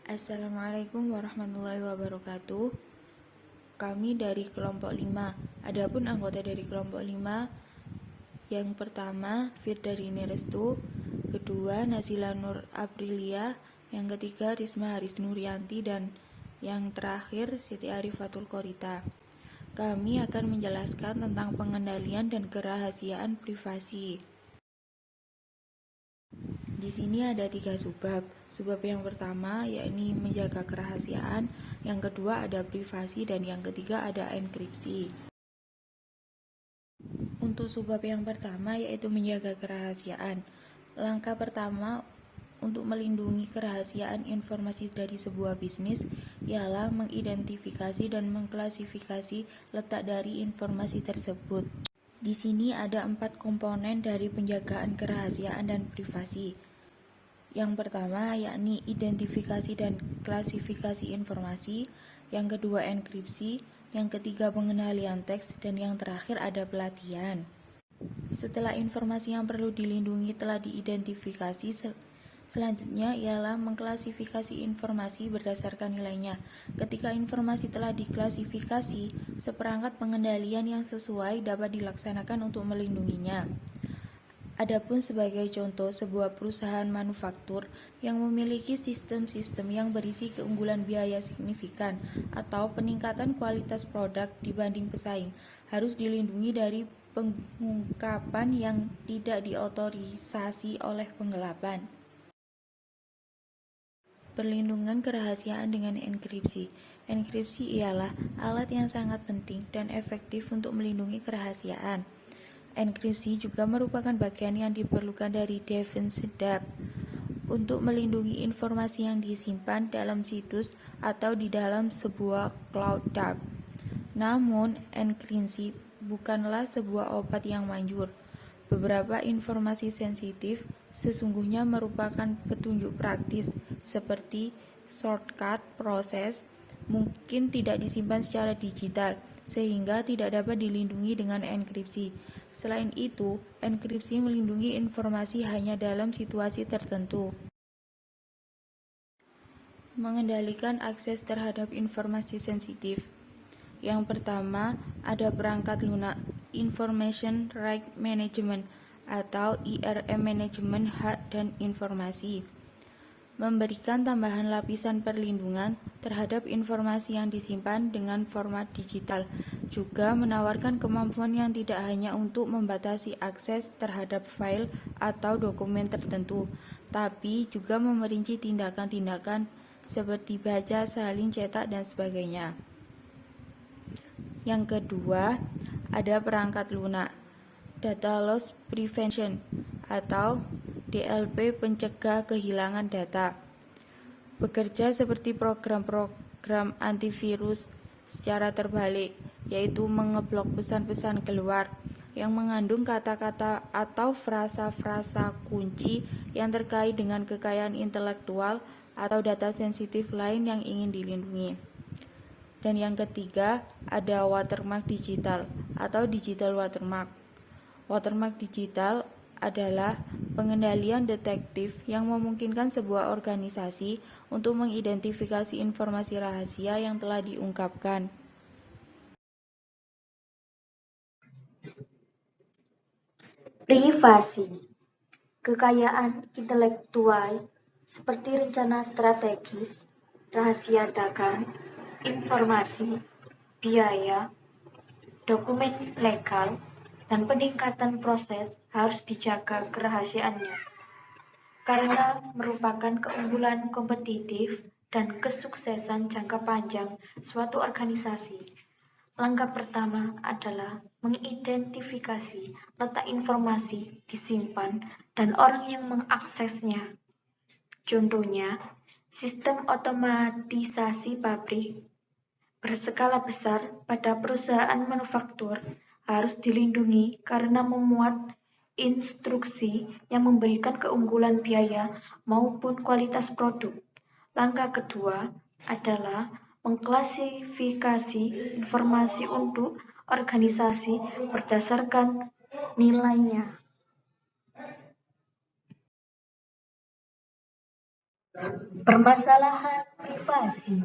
Assalamualaikum warahmatullahi wabarakatuh. Kami dari kelompok 5. Adapun anggota dari kelompok 5, yang pertama Firdarini Restu, kedua Nazila Nur Aprilia, yang ketiga Risma Haris Nurianti, dan yang terakhir Siti Arifatul Korita. Kami akan menjelaskan tentang pengendalian dan kerahasiaan privasi. Di sini ada 3 subbab. Subbab yang pertama yakni menjaga kerahasiaan, yang kedua ada privasi, dan yang ketiga ada enkripsi. Untuk subbab yang pertama yaitu menjaga kerahasiaan. Langkah pertama untuk melindungi kerahasiaan informasi dari sebuah bisnis ialah mengidentifikasi dan mengklasifikasi letak dari informasi tersebut. Di sini ada 4 komponen dari penjagaan kerahasiaan dan privasi. Yang pertama yakni identifikasi dan klasifikasi informasi, yang kedua enkripsi, yang ketiga pengendalian teks, dan yang terakhir ada pelatihan. Setelah informasi yang perlu dilindungi telah diidentifikasi, selanjutnya ialah mengklasifikasi informasi berdasarkan nilainya. Ketika informasi telah diklasifikasi, seperangkat pengendalian yang sesuai dapat dilaksanakan untuk melindunginya. Adapun sebagai contoh, sebuah perusahaan manufaktur yang memiliki sistem-sistem yang berisi keunggulan biaya signifikan atau peningkatan kualitas produk dibanding pesaing harus dilindungi dari pengungkapan yang tidak diotorisasi oleh penggelapan. Perlindungan kerahasiaan dengan enkripsi. Enkripsi ialah alat yang sangat penting dan efektif untuk melindungi kerahasiaan. Enkripsi juga merupakan bagian yang diperlukan dari Defense Dab untuk melindungi informasi yang disimpan dalam situs atau di dalam sebuah cloud dab. Namun, enkripsi bukanlah sebuah obat yang manjur. Beberapa informasi sensitif sesungguhnya merupakan petunjuk praktis seperti shortcut proses mungkin tidak disimpan secara digital sehingga tidak dapat dilindungi dengan enkripsi. Selain itu, enkripsi melindungi informasi hanya dalam situasi tertentu. Mengendalikan akses terhadap informasi sensitif. Yang pertama, ada perangkat lunak Information Right Management atau IRM Manajemen Hak dan Informasi. Memberikan tambahan lapisan perlindungan terhadap informasi yang disimpan dengan format digital, juga menawarkan kemampuan yang tidak hanya untuk membatasi akses terhadap file atau dokumen tertentu, tapi juga memerinci tindakan-tindakan seperti baca, salin, cetak, dan sebagainya. Yang kedua, ada perangkat lunak Data Loss Prevention atau DLP, pencegah kehilangan data. Bekerja seperti program-program antivirus secara terbalik, yaitu mengeblok pesan-pesan keluar yang mengandung kata-kata atau frasa-frasa kunci yang terkait dengan kekayaan intelektual atau data sensitif lain yang ingin dilindungi. Dan yang ketiga, ada watermark digital atau digital watermark. Watermark digital adalah pengendalian detektif yang memungkinkan sebuah organisasi untuk mengidentifikasi informasi rahasia yang telah diungkapkan. Privasi, kekayaan intelektual seperti rencana strategis, rahasia dagang, informasi, biaya, dokumen legal, dan peningkatan proses harus dijaga kerahasiaannya, karena merupakan keunggulan kompetitif dan kesuksesan jangka panjang suatu organisasi. Langkah pertama adalah mengidentifikasi letak informasi disimpan dan orang yang mengaksesnya. Contohnya, sistem otomatisasi pabrik berskala besar pada perusahaan manufaktur harus dilindungi karena memuat instruksi yang memberikan keunggulan biaya maupun kualitas produk. Langkah kedua adalah mengklasifikasi informasi untuk organisasi berdasarkan nilainya. Permasalahan privasi.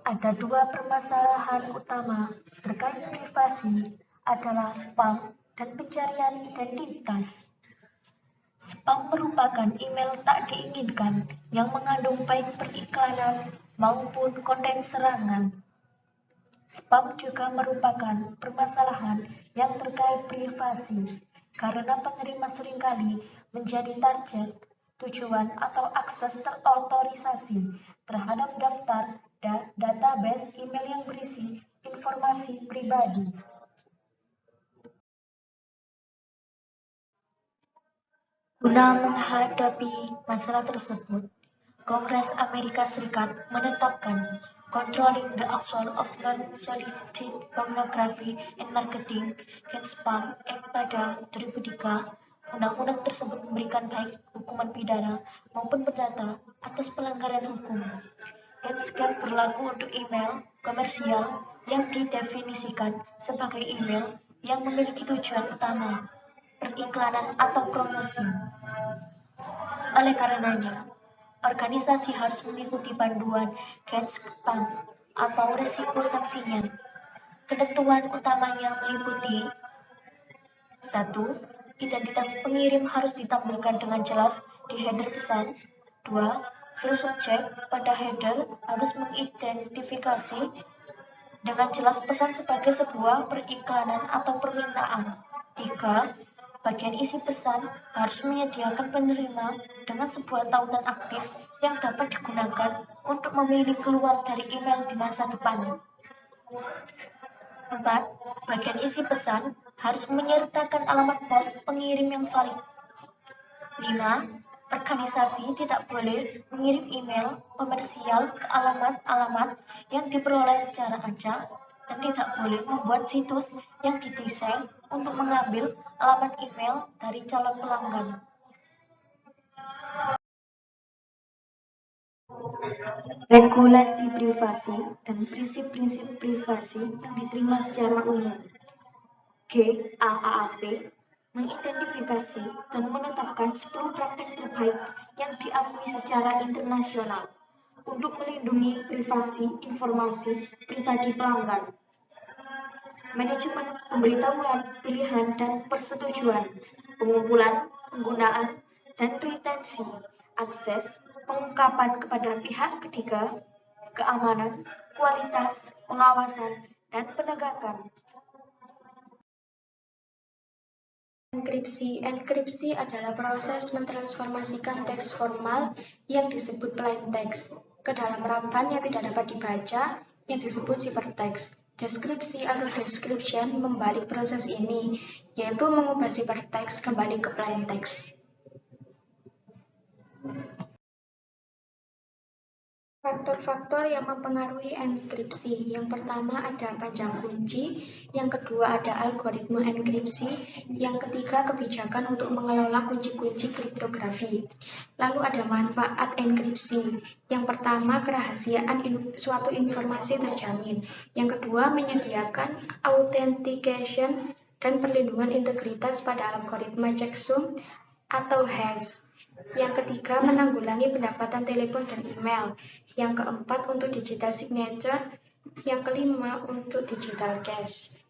Ada dua permasalahan utama terkait privasi adalah spam dan pencarian identitas. Spam merupakan email tak diinginkan yang mengandung baik periklanan maupun konten serangan. Spam juga merupakan permasalahan yang terkait privasi karena penerima seringkali menjadi target, tujuan atau akses terautorisasi terhadap daftar dan database email yang berisi informasi pribadi. Guna menghadapi masalah tersebut, Kongres Amerika Serikat menetapkan Controlling the Assault of Non-Solicited Pornography and Marketing and Spam Act pada 2003. Undang-undang tersebut memberikan baik hukuman pidana maupun perdata atas pelanggaran hukum. Handscam berlaku untuk email komersial yang didefinisikan sebagai email yang memiliki tujuan utama periklanan atau promosi. Oleh karenanya, organisasi harus mengikuti panduan Handscam atau resiko sanksinya. Ketentuan utamanya meliputi 1. Identitas pengirim harus ditampilkan dengan jelas di header pesan. 2. Field subjek pada header harus mengidentifikasi dengan jelas pesan sebagai sebuah periklanan atau permintaan. 3. Bagian isi pesan harus menyediakan penerima dengan sebuah tautan aktif yang dapat digunakan untuk memilih keluar dari email di masa depan. 4. Bagian isi pesan harus menyertakan alamat pos pengirim yang valid. 5. Organisasi tidak boleh mengirim email komersial ke alamat-alamat yang diperoleh secara acak dan tidak boleh membuat situs yang didesain untuk mengambil alamat email dari calon pelanggan. Regulasi privasi dan prinsip-prinsip privasi yang diterima secara umum. GAAP mengidentifikasi dan menetapkan 10 praktik terbaik yang diakui secara internasional untuk melindungi privasi informasi pribadi pelanggan. Manajemen pemberitahuan, pilihan, dan persetujuan, pengumpulan, penggunaan, dan retensi, akses, pengungkapan kepada pihak ketiga, keamanan, kualitas, pengawasan, dan penegakan. Enkripsi. Enkripsi adalah proses mentransformasikan teks formal yang disebut plain text ke dalam rampan yang tidak dapat dibaca yang disebut ciphertext. Deskripsi atau description membalik proses ini, yaitu mengubah ciphertext kembali ke plain text. Faktor-faktor yang mempengaruhi enkripsi. Yang pertama ada panjang kunci, yang kedua ada algoritma enkripsi, yang ketiga kebijakan untuk mengelola kunci-kunci kriptografi. Lalu ada manfaat enkripsi. Yang pertama kerahasiaan suatu informasi terjamin. Yang kedua menyediakan authentication dan perlindungan integritas pada algoritma checksum atau hash. Yang ketiga, menanggulangi pendapatan telepon dan email. Yang keempat, untuk digital signature. Yang kelima, untuk digital cash.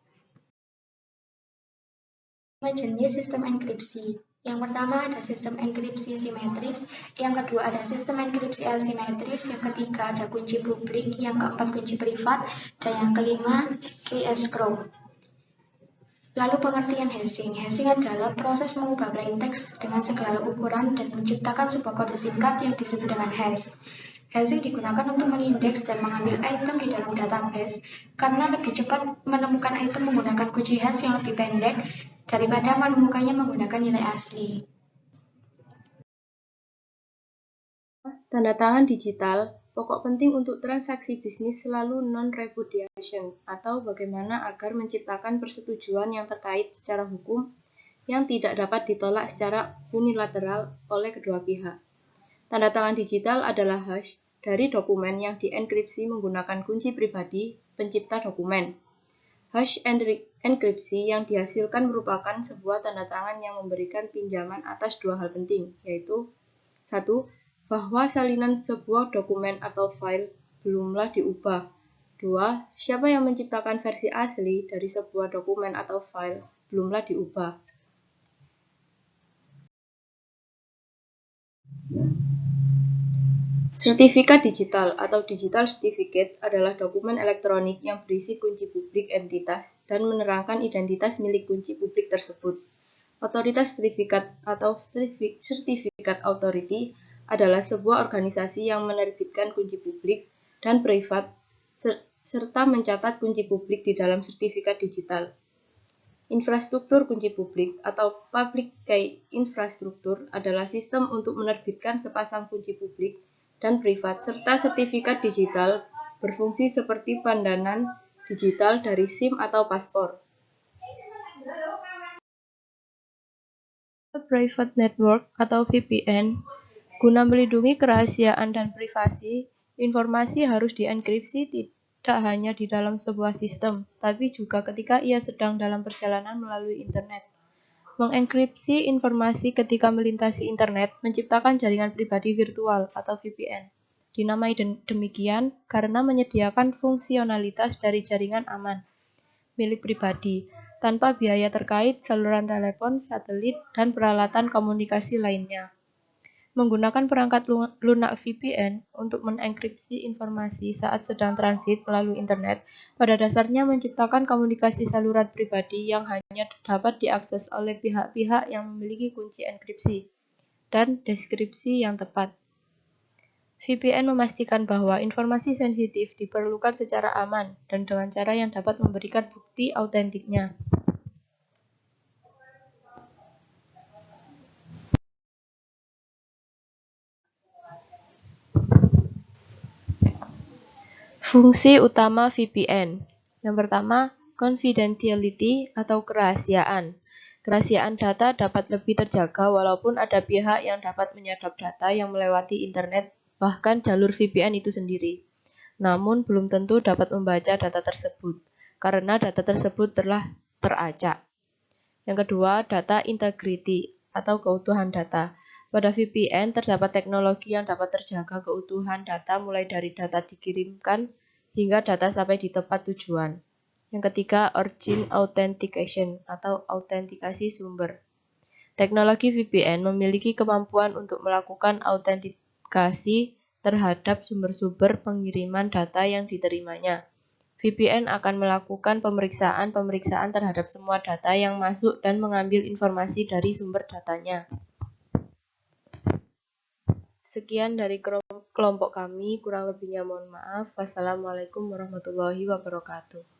Jenis sistem enkripsi. Yang pertama ada sistem enkripsi simetris, yang kedua ada sistem enkripsi asimetris, yang ketiga ada kunci publik, yang keempat kunci privat, dan yang kelima key escrow. Lalu pengertian hashing. Hashing adalah proses mengubah plain text dengan segala ukuran dan menciptakan sebuah kode singkat yang disebut dengan hash. Hashing digunakan untuk mengindeks dan mengambil item di dalam database karena lebih cepat menemukan item menggunakan kunci hash yang lebih pendek daripada menemukannya menggunakan nilai asli. Tanda tangan digital. Pokok penting untuk transaksi bisnis selalu non-repudiation, atau bagaimana agar menciptakan persetujuan yang terkait secara hukum yang tidak dapat ditolak secara unilateral oleh kedua pihak. Tanda tangan digital adalah hash dari dokumen yang dienkripsi menggunakan kunci pribadi pencipta dokumen. Hash enkripsi yang dihasilkan merupakan sebuah tanda tangan yang memberikan pinjaman atas dua hal penting, yaitu 1. bahwa salinan sebuah dokumen atau file belumlah diubah. 2. Siapa yang menciptakan versi asli dari sebuah dokumen atau file belumlah diubah. Sertifikat digital atau digital certificate adalah dokumen elektronik yang berisi kunci publik entitas dan menerangkan identitas milik kunci publik tersebut. Otoritas sertifikat atau Certificate Authority adalah sebuah organisasi yang menerbitkan kunci publik dan privat serta mencatat kunci publik di dalam sertifikat digital. Infrastruktur kunci publik atau public key infrastruktur adalah sistem untuk menerbitkan sepasang kunci publik dan privat serta sertifikat digital berfungsi seperti pandanan digital dari SIM atau paspor. Private Network atau VPN, guna melindungi kerahasiaan dan privasi, informasi harus dienkripsi tidak hanya di dalam sebuah sistem, tapi juga ketika ia sedang dalam perjalanan melalui internet. Mengenkripsi informasi ketika melintasi internet menciptakan jaringan pribadi virtual atau VPN. Dinamai demikian karena menyediakan fungsionalitas dari jaringan aman, milik pribadi, tanpa biaya terkait saluran telepon, satelit, dan peralatan komunikasi lainnya. Menggunakan perangkat lunak VPN untuk mengenkripsi informasi saat sedang transit melalui internet, pada dasarnya menciptakan komunikasi saluran pribadi yang hanya dapat diakses oleh pihak-pihak yang memiliki kunci enkripsi dan deskripsi yang tepat. VPN memastikan bahwa informasi sensitif diperlukan secara aman dan dengan cara yang dapat memberikan bukti autentiknya. Fungsi utama VPN. Yang pertama, confidentiality atau kerahasiaan. Kerahasiaan data dapat lebih terjaga walaupun ada pihak yang dapat menyadap data yang melewati internet, bahkan jalur VPN itu sendiri. Namun belum tentu dapat membaca data tersebut, karena data tersebut telah teracak. Yang kedua, data integrity atau keutuhan data. Pada VPN terdapat teknologi yang dapat terjaga keutuhan data mulai dari data dikirimkan hingga data sampai di tempat tujuan. Yang ketiga, origin authentication atau autentikasi sumber. Teknologi VPN memiliki kemampuan untuk melakukan autentikasi terhadap sumber-sumber pengiriman data yang diterimanya. VPN akan melakukan pemeriksaan terhadap semua data yang masuk dan mengambil informasi dari sumber datanya. Sekian dari kelompok kami, kurang lebihnya mohon maaf. Wassalamualaikum warahmatullahi wabarakatuh.